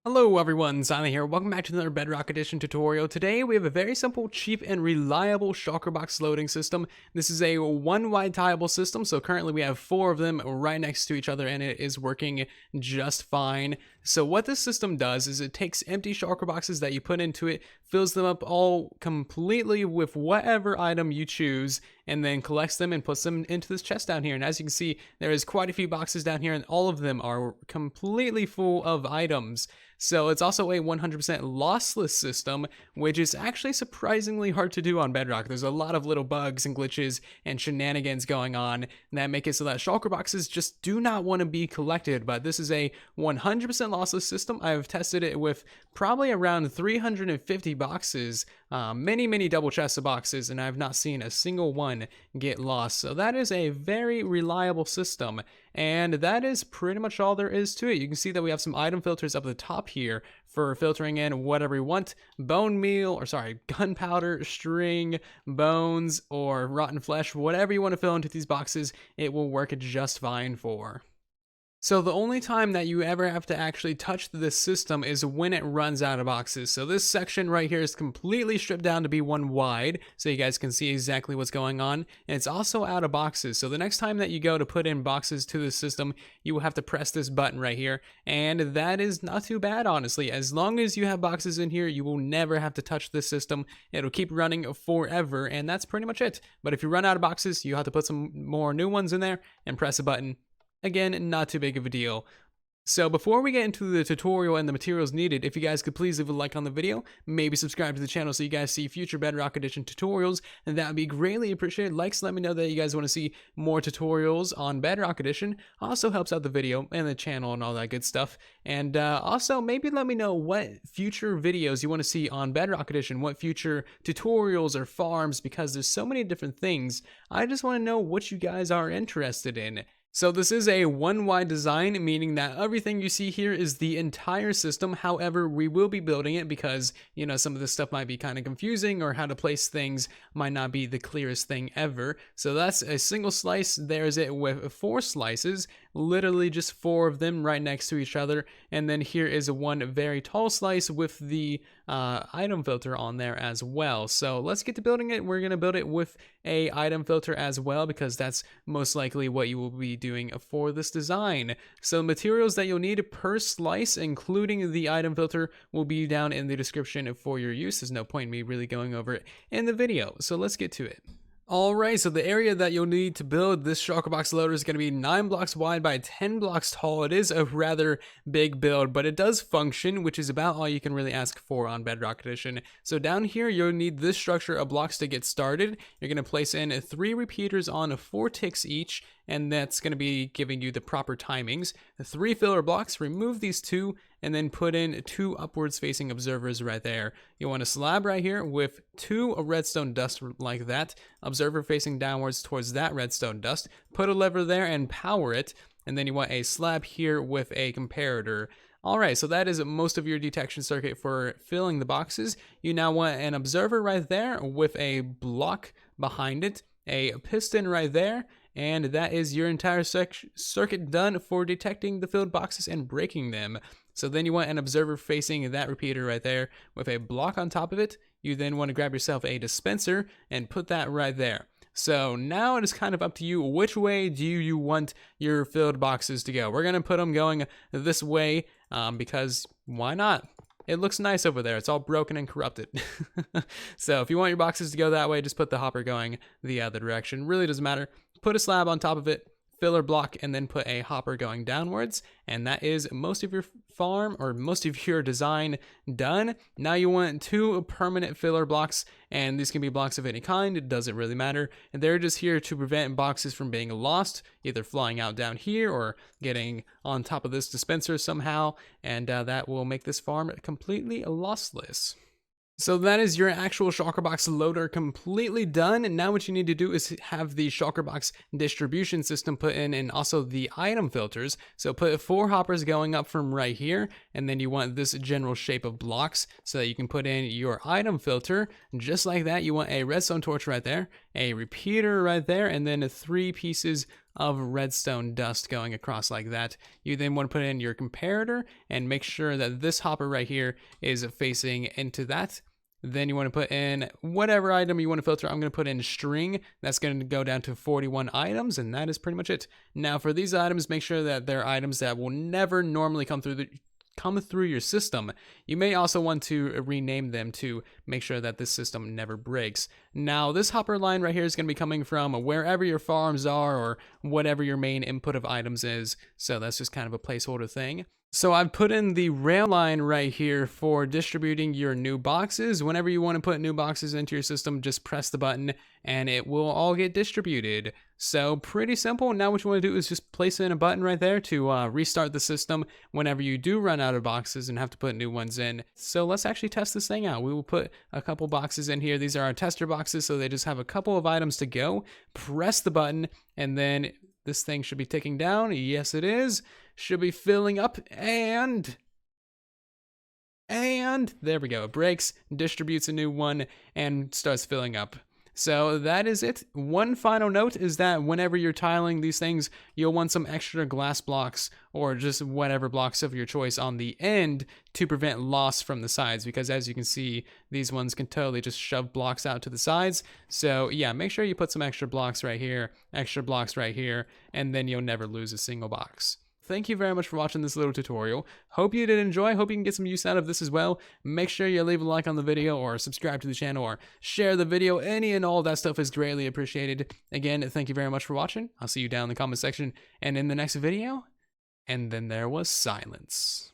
Hello everyone, Silent here. Welcome back to another Bedrock Edition tutorial. Today we have a very simple, cheap, and reliable shulker box loading system. This is a one-wide tileable system, so currently we have 4 of them right next to each other and it is working just fine. So what this system does is it takes empty shulker boxes that you put into it, fills them up all completely with whatever item you choose, and then collects them and puts them into this chest down here. And as you can see, there is quite a few boxes down here and all of them are completely full of items. So it's also a 100% lossless system, which is actually surprisingly hard to do on Bedrock. There's a lot of little bugs and glitches and shenanigans going on that make it so that shulker boxes just do not want to be collected. But this is a 100% lossless system. I've tested it with probably around 350 boxes, many double chests of boxes, and I've not seen a single one get lost. So that is a very reliable system. And that is pretty much all there is to it. You can see that we have some item filters up at the top here for filtering in whatever we want. Gunpowder, string, bones, or rotten flesh, whatever you want to fill into these boxes, it will work just fine for. So the only time that you ever have to actually touch this system is when it runs out of boxes. So this section right here is completely stripped down to be one wide, so you guys can see exactly what's going on. And it's also out of boxes. So the next time that you go to put in boxes to this system, you will have to press this button right here. And that is not too bad, honestly. As long as you have boxes in here, you will never have to touch this system. It'll keep running forever, and that's pretty much it. But if you run out of boxes, you have to put some more new ones in there and press a button. Again, not too big of a deal. So before we get into the tutorial and the materials needed, if you guys could please leave a like on the video, maybe subscribe to the channel so you guys see future Bedrock Edition tutorials, and that would be greatly appreciated. Likes let me know that you guys want to see more tutorials on Bedrock Edition. Also helps out the video and the channel and all that good stuff. And also maybe let me know what future videos you want to see on Bedrock Edition, what future tutorials or farms, because there's so many different things. I just want to know what you guys are interested in. So this is a one-wide design, meaning that everything you see here is the entire system. However, we will be building it because, you know, some of this stuff might be kind of confusing, or how to place things might not be the clearest thing ever. So that's a single slice. There's it with 4 slices, literally just 4 of them right next to each other. And then here is one very tall slice with the item filter on there as well. So let's get to building it. We're going to build it with a item filter as well, because that's most likely what you will be doing for this design. So materials that you'll need per slice, including the item filter, will be down in the description for your use. There's no point in me really going over it in the video. So let's get to it. Alright, so the area that you'll need to build this shulker box loader is going to be 9 blocks wide by 10 blocks tall. It is a rather big build, but it does function, which is about all you can really ask for on Bedrock Edition. So down here, you'll need this structure of blocks to get started. You're going to place in 3 repeaters on 4 ticks each, and that's going to be giving you the proper timings. 3 filler blocks, remove these 2, and then put in 2 upwards facing observers right there. You want a slab right here with 2 redstone dust like that, observer facing downwards towards that redstone dust. Put a lever there and power it, and then you want a slab here with a comparator. Alright, so that is most of your detection circuit for filling the boxes. You now want an observer right there with a block behind it, a piston right there, and that is your entire circuit done for detecting the filled boxes and breaking them. So then you want an observer facing that repeater right there with a block on top of it. You then want to grab yourself a dispenser and put that right there. So now it is kind of up to you. Which way do you want your filled boxes to go? We're going to put them going this way because why not? It looks nice over there. It's all broken and corrupted. So if you want your boxes to go that way, just put the hopper going the other direction. Really doesn't matter. Put a slab on top of it, filler block, and then put a hopper going downwards. And that is most of your farm, or most of your design, done. Now you want 2 permanent filler blocks, and these can be blocks of any kind. It doesn't really matter. And they're just here to prevent boxes from being lost, either flying out down here or getting on top of this dispenser somehow. And that will make this farm completely lossless. So that is your actual shulker box loader completely done. And now what you need to do is have the shulker box distribution system put in, and also the item filters. So put 4 hoppers going up from right here, and then you want this general shape of blocks so that you can put in your item filter. Just like that, you want a redstone torch right there, a repeater right there, and then 3 pieces of redstone dust going across like that. You then want to put in your comparator and make sure that this hopper right here is facing into that. Then you want to put in whatever item you want to filter. I'm going to put in string. That's going to go down to 41 items, and that is pretty much it. Now for these items, make sure that they're items that will never normally come through your system. You may also want to rename them to make sure that this system never breaks. Now this hopper line right here is going to be coming from wherever your farms are or whatever your main input of items is. So that's just kind of a placeholder thing. So I've put in the rail line right here for distributing your new boxes. Whenever you want to put new boxes into your system, just press the button and it will all get distributed. So pretty simple. Now what you want to do is just place in a button right there to restart the system whenever you do run out of boxes and have to put new ones in. So let's actually test this thing out. We will put a couple boxes in here. These are our tester boxes, so they just have a couple of items to go. Press the button and then this thing should be ticking down. Yes, it is. Should be filling up, and there we go. It breaks, distributes a new one, and starts filling up. So that is it. One final note is that whenever you're tiling these things, you'll want some extra glass blocks or just whatever blocks of your choice on the end to prevent loss from the sides, because as you can see, these ones can totally just shove blocks out to the sides. So yeah, make sure you put some extra blocks right here, extra blocks right here, and then you'll never lose a single box. Thank you very much for watching this little tutorial. Hope you did enjoy. Hope you can get some use out of this as well. Make sure you leave a like on the video or subscribe to the channel or share the video. Any and all that stuff is greatly appreciated. Again, thank you very much for watching. I'll see you down in the comment section and in the next video. And then there was silence.